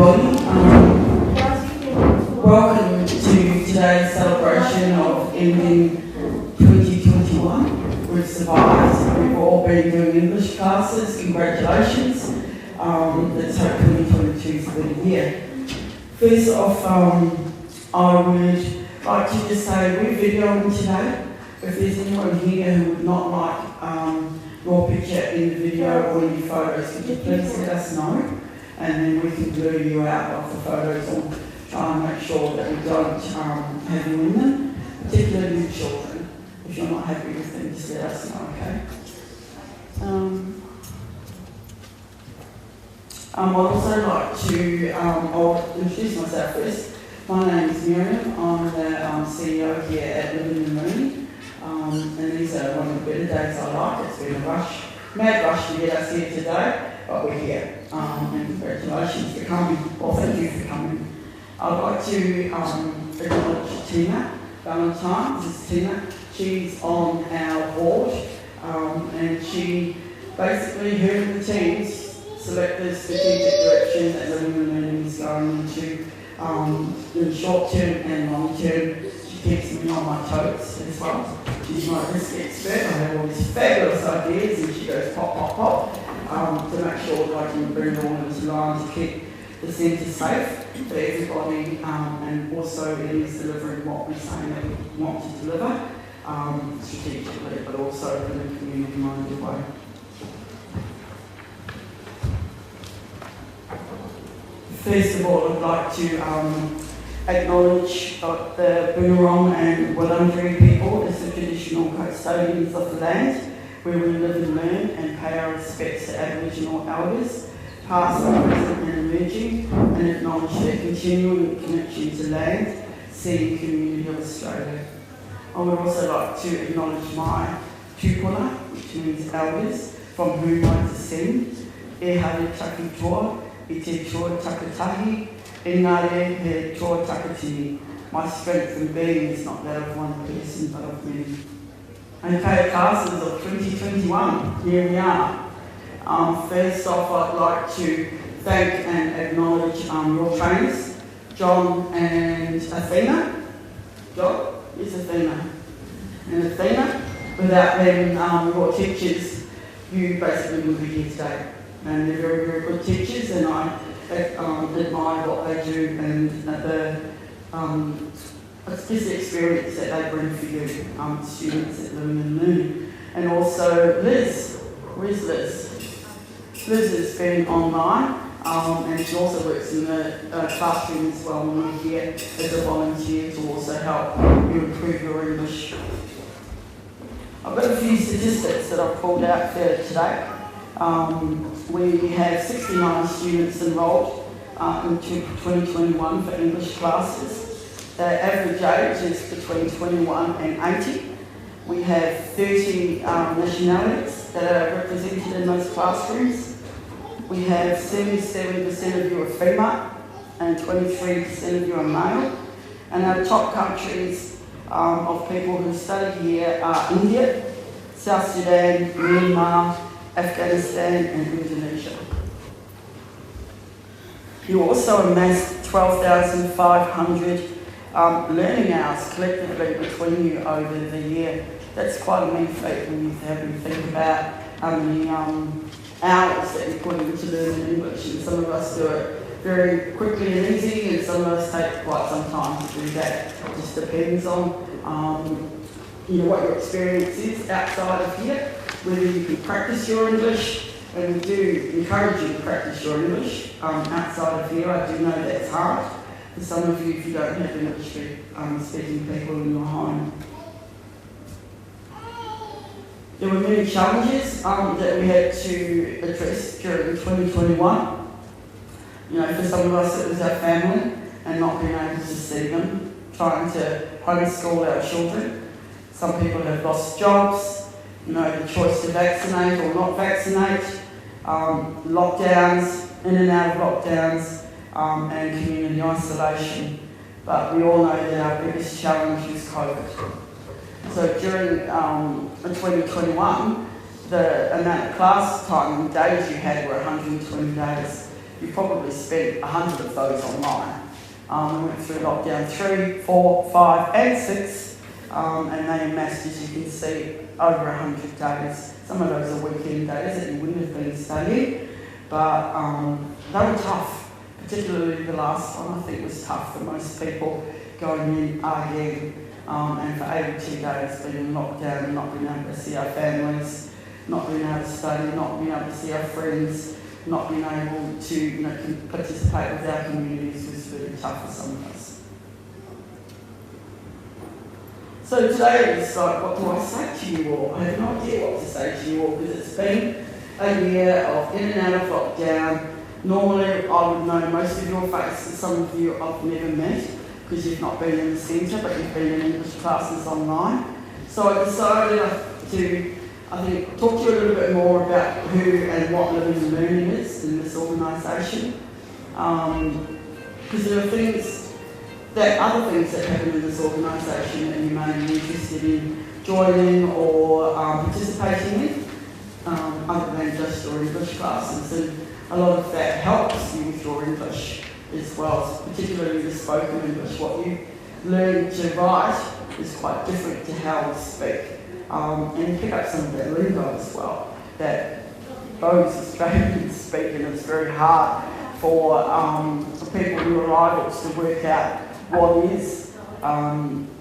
everybody. Welcome to today's celebration of ending 2021. We've survived. We've all been doing English classes. Congratulations. Let's hope 2022 is a better year. First off, I would like to just say we're videoing today. If there's anyone here who would not like your picture in the video or any photos, could you please let us know? And then we can blur you out of the photos or try and make sure that we don't have you in them, particularly with children. If you're not happy with them, just let us know, okay? I'd also like to, I'll introduce myself first. My name is Miriam. I'm the CEO here at Living in Learning. And these are one of the better days I like. It's been a mad rush to get us here today, but we're here. And congratulations for coming. Well, thank you for coming. I'd like to acknowledge Tina Valentine. This is Tina. She's on our board, and she basically, her and the teams select the strategic direction that Living and Learning is going into in the short term and long term. She keeps me on my toes as well. She's my risk expert. I have all these fabulous ideas, and she goes pop, pop, pop to make sure that I can bring it all into line to keep the centre safe for everybody, and also it is delivering what we're saying that we want to deliver strategically, but also in a community-minded way. First of all, I'd like to acknowledge the Boonwurrung and Wurundjeri people as the traditional custodians of the land where we live and learn, and pay our respects to Aboriginal elders, past, present and emerging, and acknowledge their continuing connection to land, sea and community of Australia. I would also like to acknowledge my tupuna, which means elders, from whom I descend, e hare taki toa, I te toa takatahi, engare he toa takatini. My strength and being is not that of one person, but of many. Okay, classes of 2021, here we are. First off, I'd like to thank and acknowledge your trainers, John and Athena. John? Yes, Athena. And Athena, without them, your teachers, you basically wouldn't be here today. And they're very, very good teachers, and I admire what they do and it's just the experience that they bring for you, students at Living and Learning. And also Liz. Where's Liz? Liz has been online, and she also works in the classroom as well when we're here as a volunteer to also help you improve your English. I've got a few statistics that I've pulled out for today. We have 69 students enrolled in 2021 for English classes. The average age is between 21 and 80. We have 30 nationalities that are represented in those classrooms. We have 77% of you are female and 23% of you are male. And our top countries of people who study here are India, South Sudan, Myanmar, Afghanistan and Indonesia. You also amassed 12,500 learning hours collectively between you over the year. That's quite a mean feat when you have to think about how many hours that you put into learning English. And some of us do it very quickly and easy, and some of us take quite some time to do that. It just depends on what your experience is outside of here, whether you can practice your English, and we do encourage you to practice your English outside of here. I do know that's hard for some of you if you don't have English speaking people in your home. There were many challenges that we had to address during 2021. For some of us it was our family and not being able to see them, trying to homeschool our children. Some people have lost jobs, the choice to vaccinate or not vaccinate, lockdowns, in and out of lockdowns, and community isolation. But we all know that our biggest challenge is COVID. So during 2021, the amount of class time and days you had were 120 days. you probably spent 100 of those online. We went through lockdown 3, 4, 5 and 6, and they amassed, as you can see, over 100 days. Some of those are weekend days that you wouldn't have been studying, but they were tough, particularly the last one I think was tough for most people, going in again, and for 82 days being in lockdown and not being able to see our families, not being able to study, not being able to see our friends, not being able to participate with our communities was really tough for some of us. So today it's like, what do I say to you all? I have no idea what to say to you all because it's been a year of in and out of lockdown. Normally I would know most of your faces, some of you I've never met because you've not been in the centre but you've been in English classes online. So I decided to talk to you a little bit more about who and what Living and Learning is in this organisation. Because there are other things that happen in this organisation that you may be interested in joining or participating in, other than just your English classes. And a lot of that helps you with your English as well, particularly the spoken English. What you learn to write is quite different to how we speak. And pick up some of that lingo as well, that those Australians speak, and it's very hard for people who are rivals to work out what is,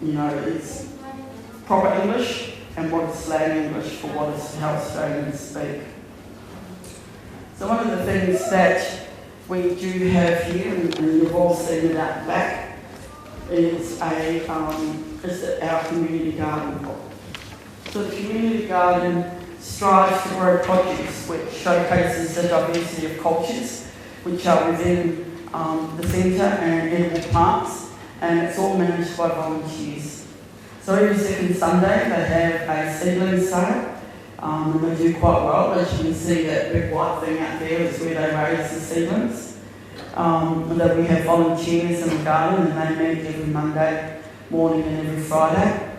is proper English and what is slang English for what is how Australians speak. So one of the things that we do have here, and you've all seen it out the back, is our community garden. So the community garden strives to grow produce which showcases the diversity of cultures which are within the centre and edible plants, and it's all managed by volunteers. So every second Sunday they have a seedling sale, and they do quite well. As you can see, that big white thing out there is where they raise the seedlings. And then we have volunteers in the garden, and they meet every Monday morning and every Friday.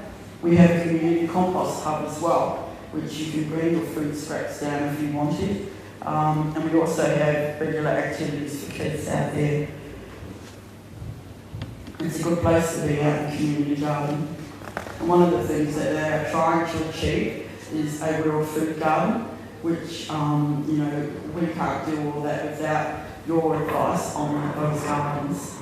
We have a community compost hub as well, which you can bring your food scraps down if you wanted. And we also have regular activities for kids out there. It's a good place to be out in the community garden. And one of the things that they are trying to achieve is a real food garden, which, we can't do all that without your advice on those gardens.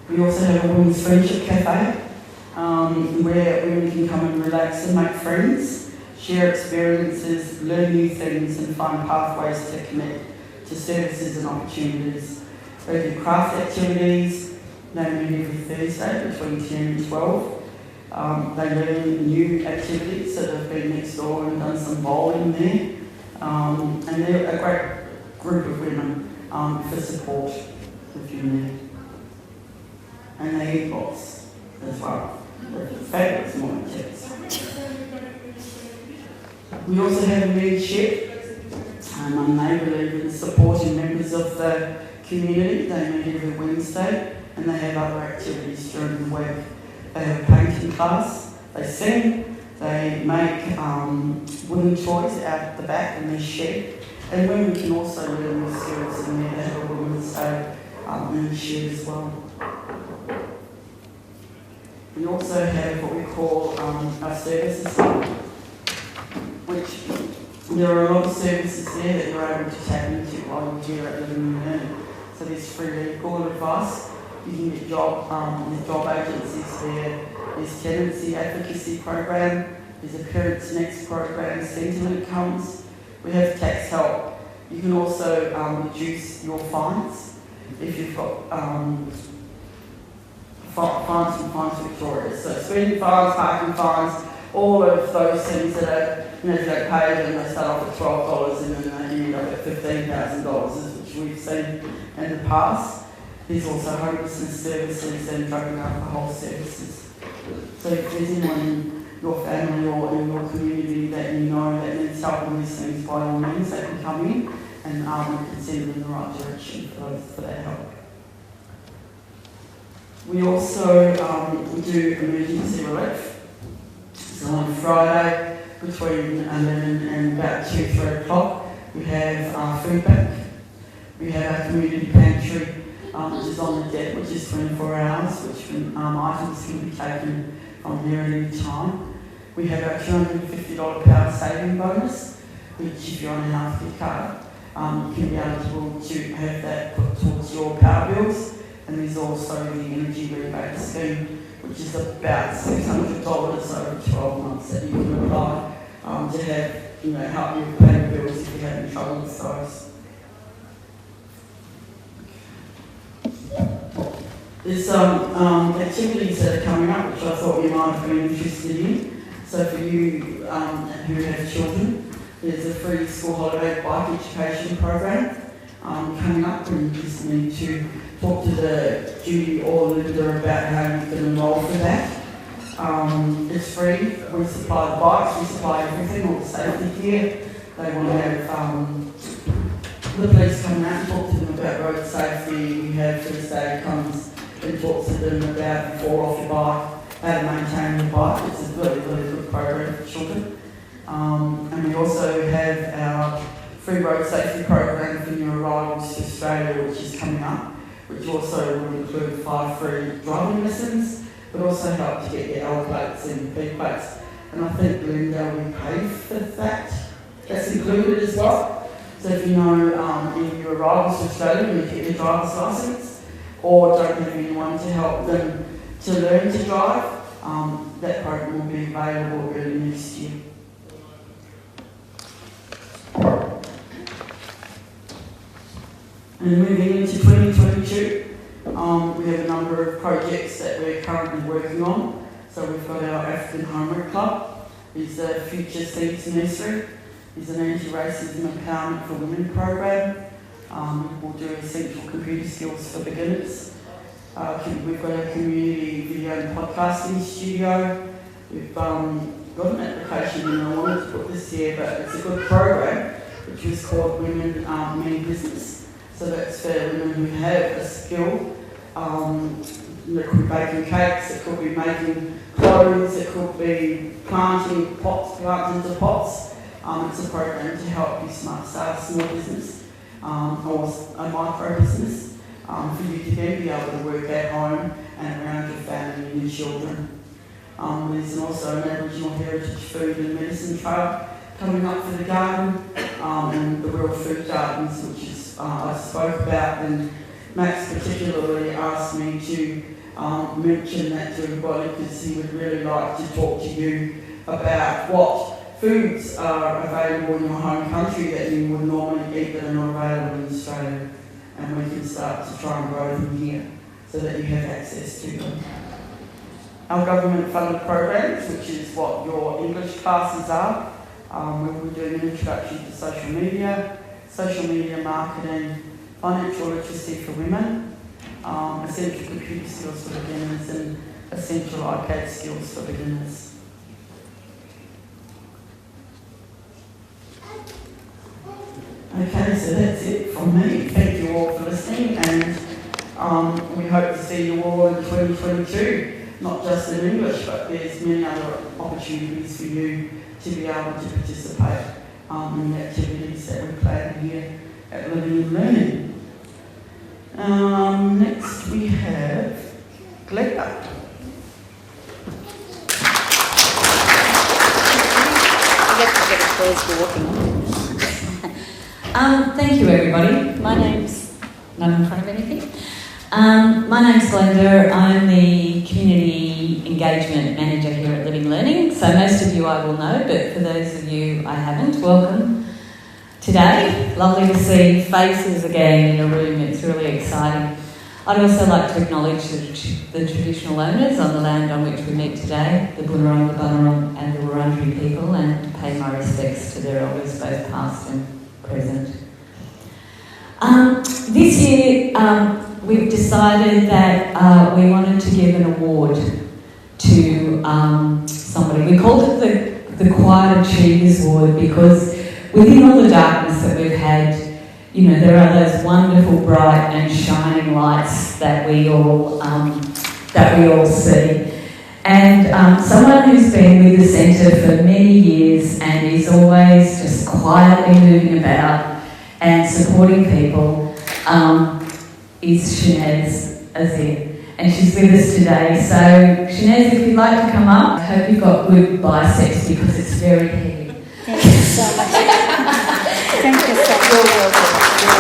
We also have a women's friendship cafe where women can come and relax and make friends, share experiences, learn new things and find pathways to connect to services and opportunities. They do craft activities, they meet every Thursday between 10 and 12. They learn new activities, so they've been next door and done some bowling there. And they're a great group of women for support if you need. And they eat lots as well. They're fabulous morning tips. We also have a meat chef, and they believe in supporting members of the community. They meet every Wednesday, and they have other activities during the week. They have a painting class, they sing, they make wooden toys out the back in their shed, and women can also learn new skills in there. They have a women's day in the shed as well. We also have what we call our services hub, which there are a lot of services there that you're able to tap into while you're here at Living and Learning. So there's free legal advice, you can get job agencies there, there's tenancy advocacy program, there's a Parents Next program, sentiment comes, we have tax help. You can also reduce your fines if you've got fines from Fines Victoria. So speeding fines, parking fines, all of those things that are, if they pay them, they start off at $12 and then they end up at $15,000, which we've seen in the past. There's also homelessness services and drug and alcohol services. So if there's anyone in your family or in your community that you know that needs help with these things, by all means, they can come in and we can send them in the right direction for that help. We also do emergency relief. So on Friday, between 11 and about 3 o'clock. We have our food bank. We have our community pantry, which is on the deck, which is 24 hours, which items can be taken from there at any time. We have our $250 power saving bonus, which if you're on an healthcare card, you can be eligible to have that put towards your power bills. And there's also the energy rebate scheme, which is about $600 over 12 months that you can apply to have, help you pay the bills if you're having trouble with those. There's some activities that are coming up which I thought you might have been interested in. So for you who have children, there's a free school holiday bike education program coming up, and you just need to talk to the Judy or Linda about how you can enrol for that. It's free. We supply the bikes, we supply everything, all the safety gear. They want to have the police come out and talk to them about road safety. We have first aid comes and talks to them about before off your bike, how to maintain your bike. It's a really, really good program for children. And we also have our free road safety program for new arrivals to Australia, which is coming up, which also will include 5 free driving lessons, but also help to get your L plates and B plates. And I think, Linda, we pay for that. That's included as well. So if you know in your arrivals to Australia, you get your driver's licence, or don't have anyone to help them to learn to drive, that program will be available early next year. And moving into 2022, we have a number of projects that we're currently working on. So we've got our African Homework Club, there's a Future Seeds Nursery, there's an Anti-Racism Empowerment for Women program. We'll do essential computer skills for beginners. We've got a community video and podcasting studio. We've got an application, and I wanted to put this here, but it's a good program, which is called Women Mean Business. So that's for women who have a skill. It could be baking cakes, it could be making clothes, it could be planting plants into pots. It's a program to help you start a small business or a micro business for you to then be able to work at home and around your family and your children. There's also an Aboriginal Heritage Food and Medicine Trail coming up for the garden, and the World Food Gardens, which is I spoke about, and Max particularly asked me to mention that to everybody because he would really like to talk to you about what foods are available in your home country that you would normally eat that are not available in Australia, and we can start to try and grow them here so that you have access to them. Our government funded programs, which is what your English classes are, we'll be doing an introduction to social media marketing, financial literacy for women, essential computer skills for beginners, and essential iPad skills for beginners. Okay, so that's it from me. Thank you all for listening, and we hope to see you all in 2022, not just in English, but there's many other opportunities for you to be able to participate in the activities that we plan here at Living and Learning. Next we have Glenda. Thank you, everybody. My name's not in front of anything. My name's Glenda. I'm the Community Engagement Manager here at Living Learning. So most of you I will know, but for those of you I haven't, welcome today. Lovely to see faces again in a room. It's really exciting. I'd also like to acknowledge the traditional owners on the land on which we meet today, the Bunurong, the Bunurong and the Wurundjeri people, and pay my respects to their elders, both past and present. This year, we've decided that we wanted to give an award to somebody. We called it the Quiet Achievers Award because within all the darkness that we've had, you know, there are those wonderful, bright and shining lights that we all see. And someone who's been with the centre for many years and is always just quietly moving about and supporting people is Shahnaz Azir. And she's with us today. So, Shahnaz, if you'd like to come up, I hope you've got good biceps because it's very heavy. Thank you so much. Thank you so much. You're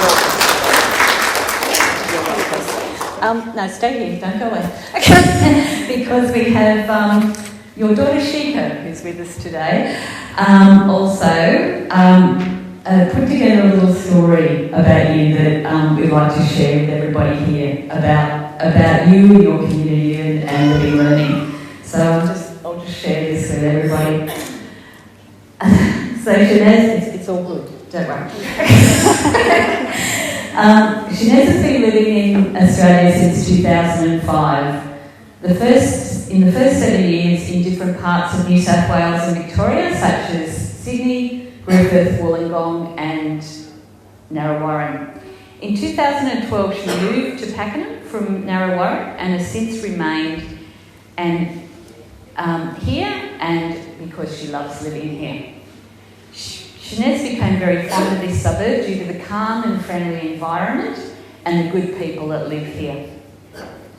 welcome. No, stay here, don't go away. Because we have your daughter Shika, who's with us today, put together a little story about you that we'd like to share with everybody here about you and your community and living learning. So I'll just share this with everybody. So Shahnaz, it's all good, don't worry. Shahnaz has been living in Australia since 2005. In the first 7 years in different parts of New South Wales and Victoria, such as Sydney, Griffith, Wollongong and Narrawarren. In 2012 she moved to Pakenham from Narrawarren and has since remained here and because she loves living here. Shahnaz became very fond of this suburb due to the calm and friendly environment and the good people that live here.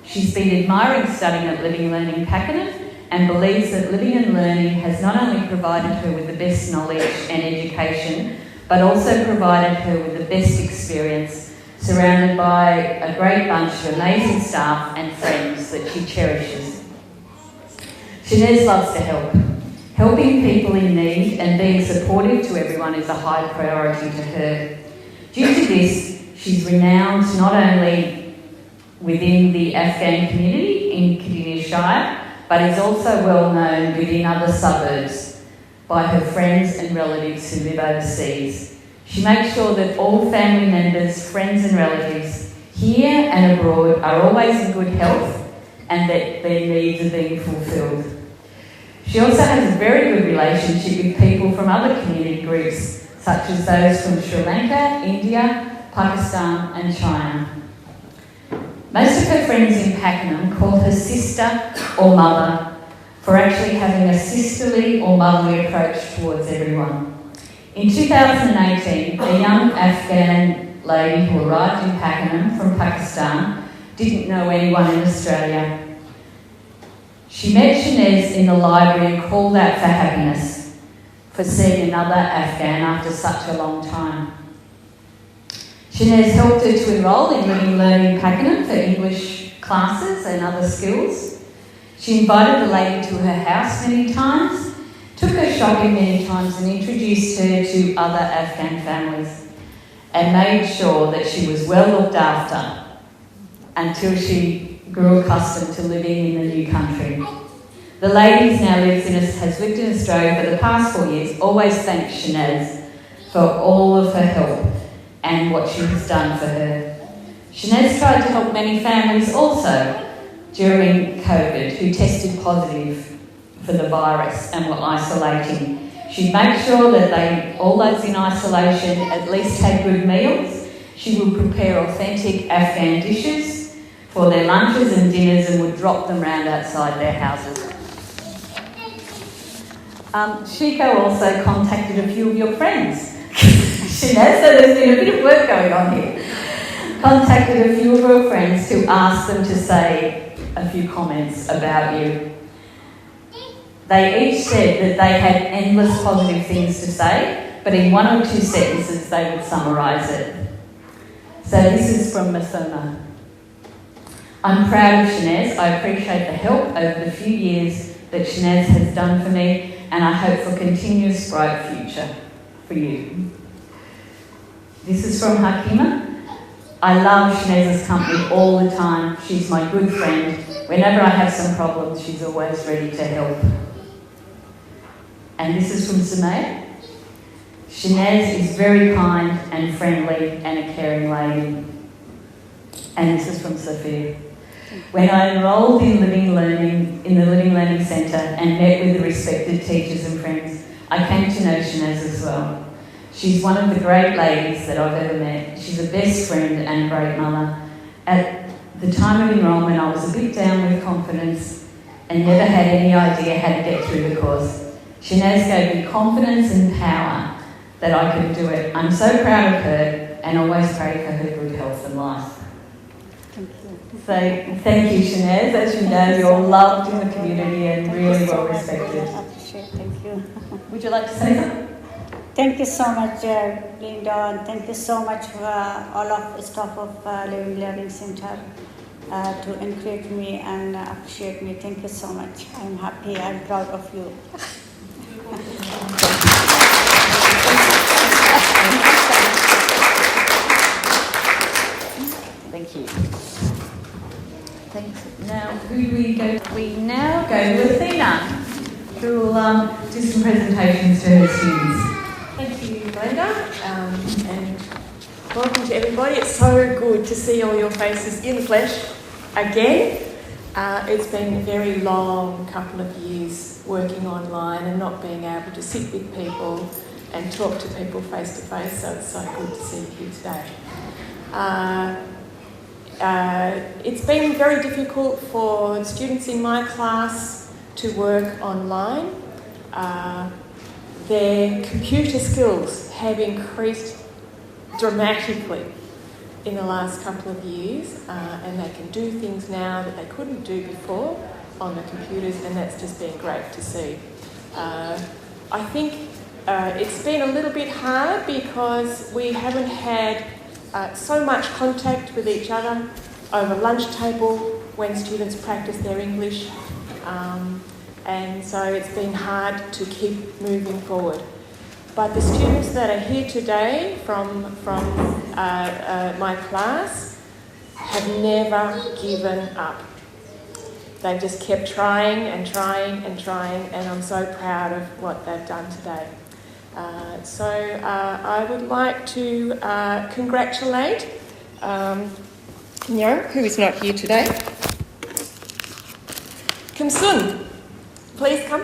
She's been admiring studying at Living Learning Pakenham and believes that living and learning has not only provided her with the best knowledge and education, but also provided her with the best experience, surrounded by a great bunch of amazing staff and friends that she cherishes. Shahnaz loves to help. Helping people in need and being supportive to everyone is a high priority to her. Due to this, she's renowned not only within the Afghan community in Kadina Shire, but is also well known within other suburbs by her friends and relatives who live overseas. She makes sure that all family members, friends and relatives here and abroad are always in good health and that their needs are being fulfilled. She also has a very good relationship with people from other community groups, such as those from Sri Lanka, India, Pakistan and China. Most of her friends in Pakenham call her sister or mother for actually having a sisterly or motherly approach towards everyone. In 2018, a young Afghan lady who arrived in Pakenham from Pakistan didn't know anyone in Australia. She met Shahnaz in the library and called out for happiness for seeing another Afghan after such a long time. Shahnaz helped her to enrol in Living Learning Pakenham for English classes and other skills. She invited the lady to her house many times, took her shopping many times and introduced her to other Afghan families and made sure that she was well looked after until she grew accustomed to living in the new country. The lady has lived in Australia for the past 4 years, always thanks Shahnaz for all of her help and what she has done for her. Shahnaz tried to help many families also during COVID who tested positive for the virus and were isolating. She made sure that all those in isolation at least had good meals. She would prepare authentic Afghan dishes for their lunches and dinners and would drop them round outside their houses. Shiko also contacted a few of your friends. Shahnaz, so there's been a bit of work going on here. Contacted a few of her friends to ask them to say a few comments about you. They each said that they had endless positive things to say, but in 1 or 2 sentences they would summarise it. So this is from Masona. I'm proud of Shahnaz. I appreciate the help over the few years that Shahnaz has done for me, and I hope for continuous bright future for you. This is from Hakima. I love Shahnaz's company all the time. She's my good friend. Whenever I have some problems, she's always ready to help. And this is from Sumaya. Shahnaz is very kind and friendly and a caring lady. And this is from Sophia. When I enrolled in the Living Learning Centre and met with the respected teachers and friends, I came to know Shahnaz as well. She's one of the great ladies that I've ever met. She's a best friend and a great mother. At the time of enrolment, I was a bit down with confidence and never had any idea how to get through the course. Shahnaz gave me confidence and power that I could do it. I'm so proud of her and always pray for her good health and life. Thank you. So thank you, Shahnaz. As you know, you're loved in the community and really well respected. I appreciate it. Thank you. Would you like to say something? Thank you so much, Linda, and thank you so much for all of the staff of Living Learning Center to encourage me and appreciate me. Thank you so much. I'm happy. I'm proud of you. Thank you. Thanks. Now, who do we go to? We now go to Athena, who will do some presentations to her students. Thank you, Glenda, and welcome to everybody. It's so good to see all your faces in the flesh again. It's been a very long couple of years working online and not being able to sit with people and talk to people face to face, so it's so good to see you here today. It's been very difficult for students in my class to work online. Their computer skills have increased dramatically in the last couple of years, and they can do things now that they couldn't do before on the computers, and that's just been great to see. I think it's been a little bit hard because we haven't had so much contact with each other over lunch table when students practice their English, and so it's been hard to keep moving forward. But the students that are here today from my class have never given up. They've just kept trying and trying and trying, and I'm so proud of what they've done today. So I would like to congratulate Nyo, who is not here today. Kumsun, please come.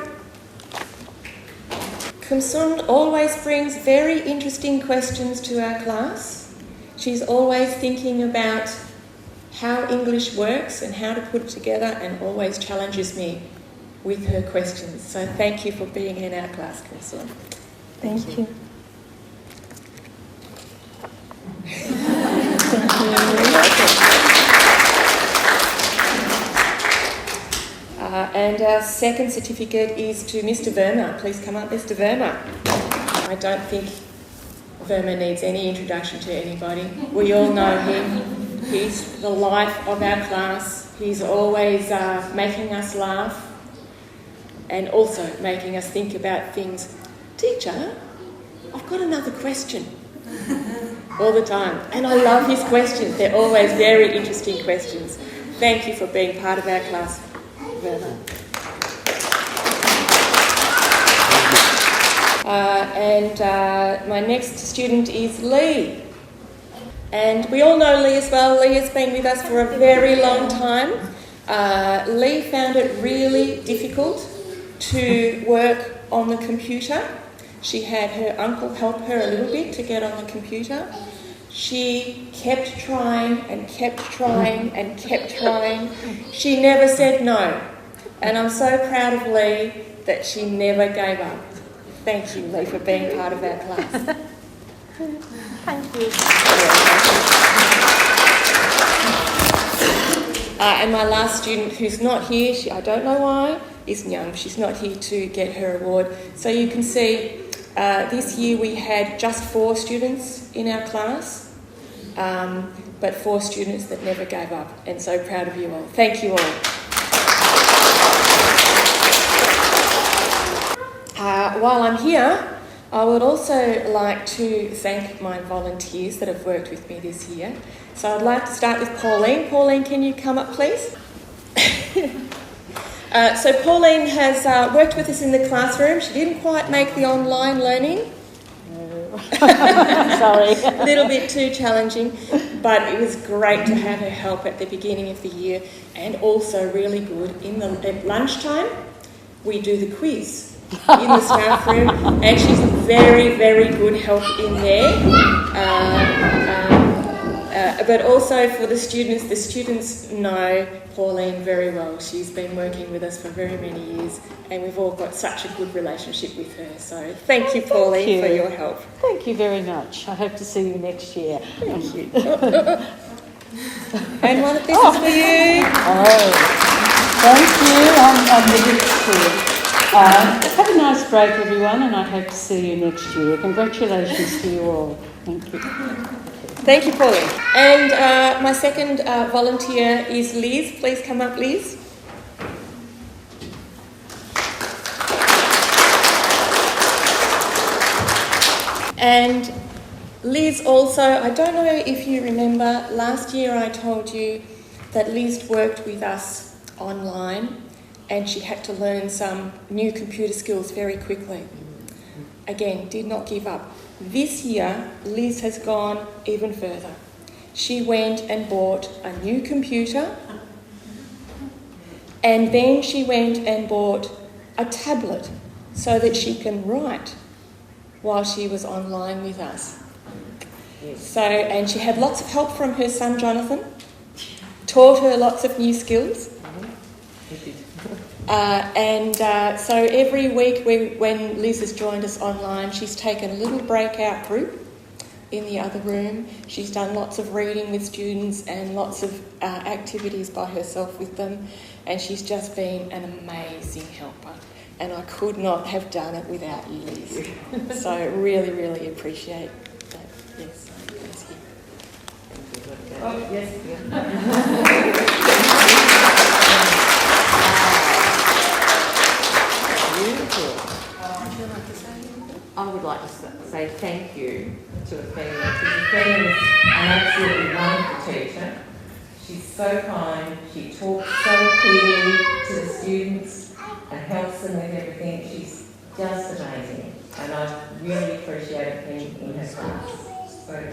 Kumsun always brings very interesting questions to our class. She's always thinking about how English works and how to put it together, and always challenges me with her questions. So thank you for being in our class, Kumsun. Thank you. And our second certificate is to Mr. Verma. Please come up, Mr. Verma. I don't think Verma needs any introduction to anybody. We all know him. He's the life of our class. He's always making us laugh and also making us think about things. Teacher, I've got another question. All the time. And I love his questions. They're always very interesting questions. Thank you for being part of our class, Verma. And my next student is Lee. And we all know Lee as well. Lee has been with us for a very long time. Lee found it really difficult to work on the computer. She had her uncle help her a little bit to get on the computer. She kept trying and kept trying and kept trying. She never said no. And I'm so proud of Lee that she never gave up. Thank you, Lee, for being part of our class. Thank you. And my last student, who's not here, I don't know why, is Nyang. She's not here to get her award. So you can see this year we had just 4 students in our class, but 4 students that never gave up, and so proud of you all. Thank you all. While I'm here, I would also like to thank my volunteers that have worked with me this year. So I'd like to start with Pauline. Pauline, can you come up, please? So Pauline has worked with us in the classroom. She didn't quite make the online learning. Sorry. A little bit too challenging, but it was great to have her help at the beginning of the year, and also really good at lunchtime. We do the quiz in the staff room, and she's a very, very good help in there. But also for the students know Pauline very well. She's been working with us for very many years and we've all got such a good relationship with her. So thank you, Pauline, for your help. Thank you very much. I hope to see you next year. Thank you. And one of this is for you. Oh, thank you. I'm the gift too. Have a nice break, everyone, and I hope to see you next year. Congratulations to you all. Thank you. Thank you, Pauline. And my second volunteer is Liz. Please come up, Liz. And Liz also, I don't know if you remember, last year I told you that Liz worked with us online and she had to learn some new computer skills very quickly. Again, did not give up. This year, Liz has gone even further. She went and bought a new computer and then she went and bought a tablet so that she can write while she was online with us. So, and she had lots of help from her son Jonathan, taught her lots of new skills. So every week when Liz has joined us online, she's taken a little breakout group in the other room. She's done lots of reading with students and lots of activities by herself with them, and she's just been an amazing helper. And I could not have done it without you, Liz. So really, really appreciate that. Yes, thank you. Oh, yes. I would like to say thank you to Athena. Athena is an absolutely wonderful teacher. She's so kind, she talks so clearly to the students and helps them with everything. She's just amazing, and I really appreciate being in her class. So,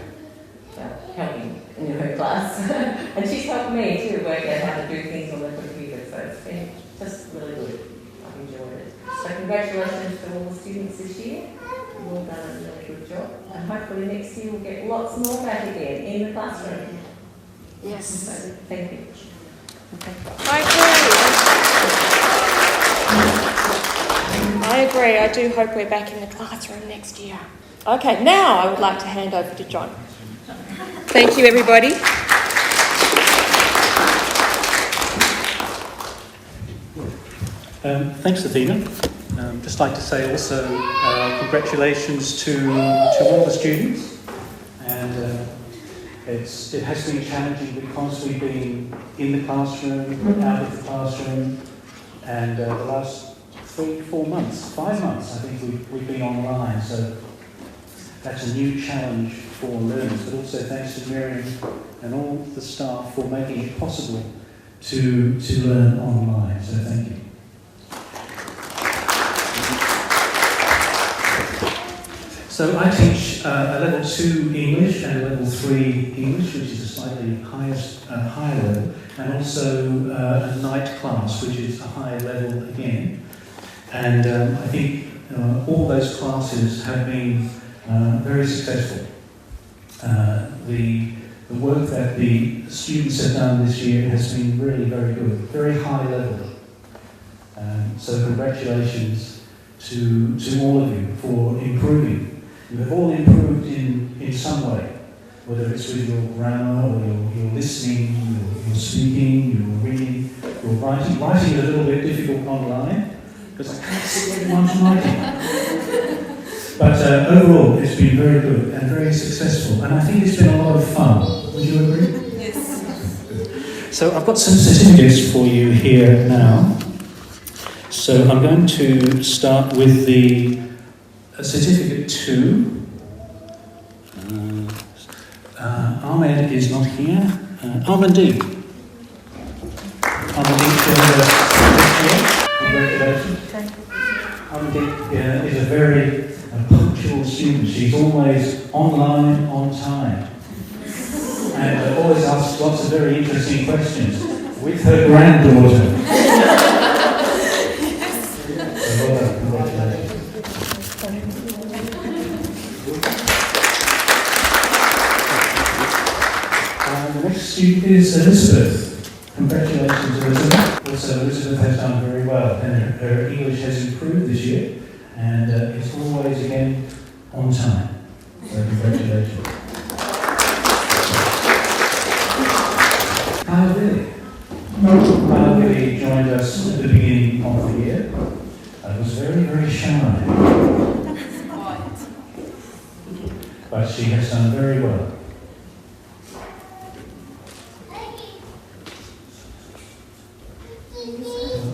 helping in her class. And she's helped me too work out how to do things on the computer, so it's been just really good. I've enjoyed it. So congratulations to all the students this year. You've all done a really good job. And hopefully next year we'll get lots more back again in the classroom. Yes. So thank you. I agree. I do hope we're back in the classroom next year. Okay, now I would like to hand over to John. Thank you, everybody. Thanks, Athena. Just like to say also congratulations to all the students. And it has been challenging because we've been in the classroom, out of the classroom, and the last 3-4 months, 5 months, I think we've been online. So that's a new challenge for learners, but also thanks to Miriam and all the staff for making it possible to learn online. So thank you. So I teach a level 2 English and a level 3 English, which is a slightly higher level, and also a night class, which is a higher level again. And I think all those classes have been very successful. The work that the students have done this year has been really very good, very high level. So congratulations to all of you for improving. You have all improved in some way, whether it's with your grammar or your listening, your speaking, your reading, your writing. Writing is a little bit difficult online because I can't see what everyone's writing. But overall, it's been very good and very successful, and I think it's been a lot of fun. Would you agree? Yes. So I've got some certificates for you here now. So I'm going to start with the certificate 2. Ahmed is not here. Armandine. Congratulations. Armandine is a very punctual student. She's always online, on time. And always asks lots of very interesting questions with her granddaughter. student is Elizabeth. Congratulations, Elizabeth. Also, Elizabeth has done very well, and her English has improved this year, and is always again on time. So, congratulations. Kyle Billy joined us at the beginning of the year. Was very, very shy. But she has done very well.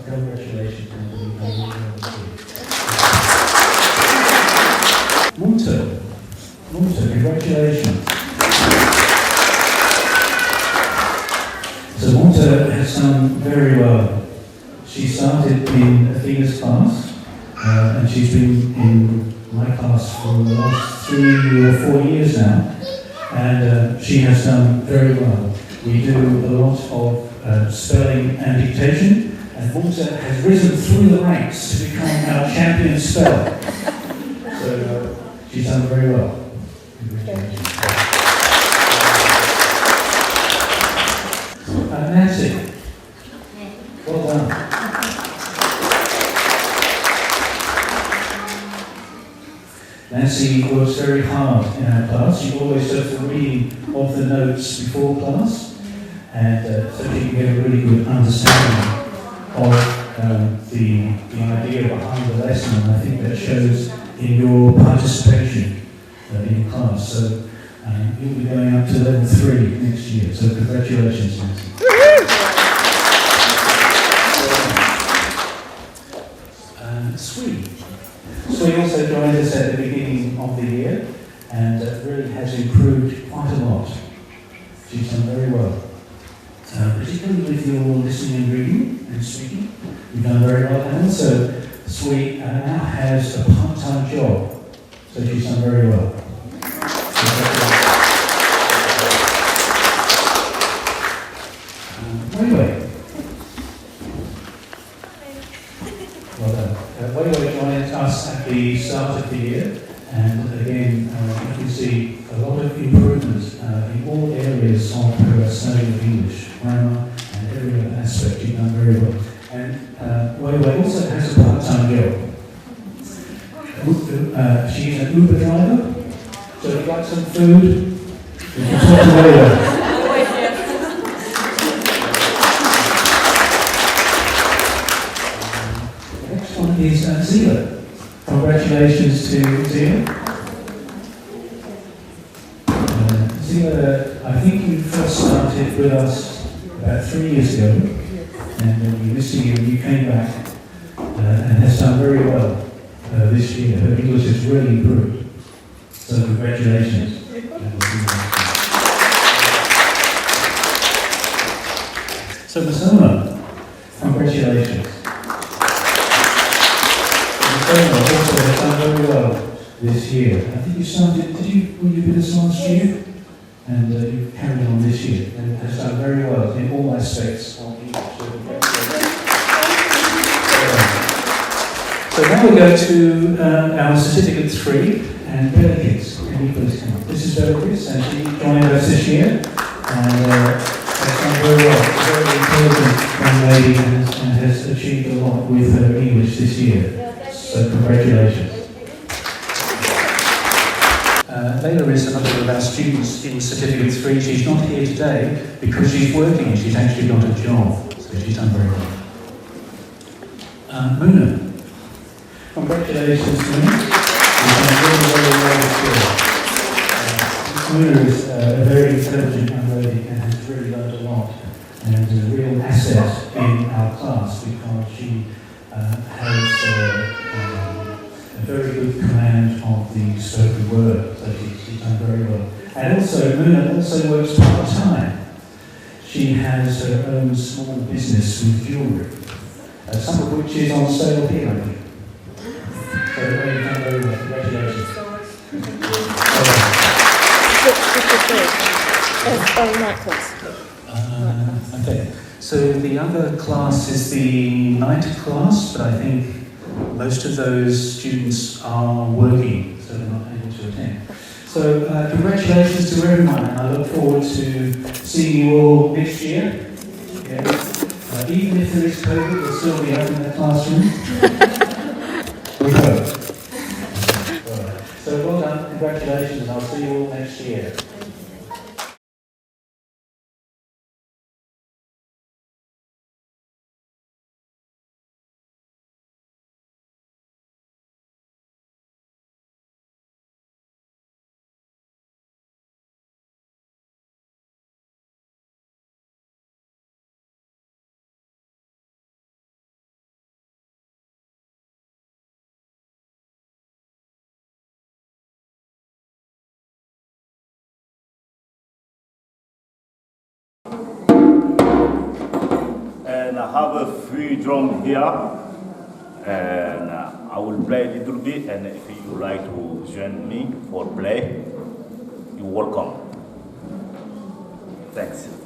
Congratulations, Munter, congratulations. So Munter has done very well. She started in Athena's class, and she's been in my class for the last 3 or 4 years now, and she has done very well. We do a lot of spelling and dictation, and Munter has risen through the ranks to become our champion speller. So she's done very well. Congratulations. Nancy, well done. Nancy works very hard in our class. She always does the reading of the notes before class, and so she can get a really good understanding of the idea behind the lesson, and I think that shows in your participation in class. So you'll be going up to level 3 next year, so congratulations, Nancy. Sweet also joined us at the beginning of the year, and really has improved quite a lot. She's done very well. Particularly with your listening and reading and speaking, you've done very well. And also, Sweet now has a part-time job, so she's done very well. Weiwei. Well done. Weiwei joined us at the start of the year, and again, you can see a lot of improvement in all areas of her study of English, grammar, and every other aspect. You've done very well. And Weiwei also has a part-time job. She's an Uber driver, so if you'd like some food, you can talk to Weiwei. The next one is Zila. Congratulations to Zila. Zila, I think you first started with us about 3 years ago, and we missed you and you came back and has done very well this year. Her English has really improved. So congratulations. So Masoma, congratulations. Masoma also has done very well this year. I think you started, were you with us last year? And you carried on this year and has done very well in all aspects of English. So now we go to our Certificate 3, and Beatrice, can you please come up? This is Beatrice, and she joined us this year, and has done very well. A very intelligent young lady, and has achieved a lot with her English this year. So congratulations. Layla is another of our students in Certificate 3. She's not here today because she's working and she's actually got a job, so she's done very well. Muna. Congratulations, Muna. You've done really, very well this year. Muna is a very intelligent young lady and has really learned a lot, and is a real asset in our class because she has a very good command of the spoken word, so she's done very well. And also, Muna also works part-time. She has her own small business with jewellery, some of which is on sale here, I think. So, you've done very well. Congratulations. Okay, so the other class is the night class, but I think most of those students are working, so they're not able to attend. So congratulations to everyone, and I look forward to seeing you all next year. Yeah. Even if there is COVID, we'll still be open in the classroom. We hope. Right. So well done, congratulations, and I'll see you all next year. And I have a free drum here, and I will play a little bit, and if you like to join me for play, you're welcome. Thanks.